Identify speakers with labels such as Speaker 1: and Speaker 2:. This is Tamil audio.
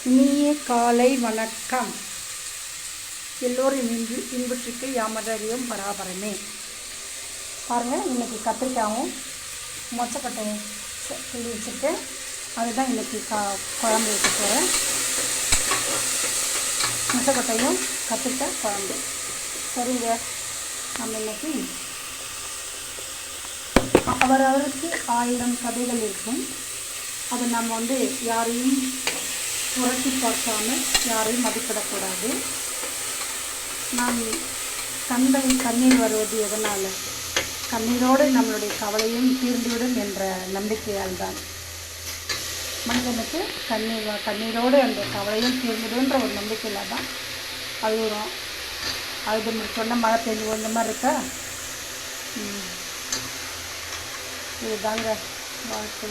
Speaker 1: இனிய காலை வணக்கம். எல்லோரும் இன்புற்றுக்கு யாமதறியும் பராபரமே. பாருங்கள், இன்றைக்கி கத்திரிக்காயும் மொச்சக்கட்டையும் கிள்ளி வச்சுட்டு அதுதான் இன்றைக்கி குழம்பு வைக்க போகிறேன். மொச்சக்கட்டையும் கத்திரிக்காய் குழம்பு. சரிங்க, நம்ம இன்றைக்கி அவரவருக்கு 1000 கதைகள் இருக்கும். அதை நம்ம யாரையும் புரட்டி பார்க்காம யாரையும் மதிப்பிடக்கூடாது. நான் கண்ணீர் வருவது எதனால்? கண்ணீரோடு நம்மளுடைய கவலையும் தீர்ந்துவிடும் என்ற நம்பிக்கையால் தான். மனிதனுக்கு கண்ணீரோடு அந்த கவலையும் தீர்ந்துடுன்ற ஒரு நம்பிக்கையில் தான் அழுகிறோம். அழுது சொன்ன மழை பெய்ஞ்சு இந்த மாதிரி இருக்கா? இதுதாங்க வாழ்க்கை.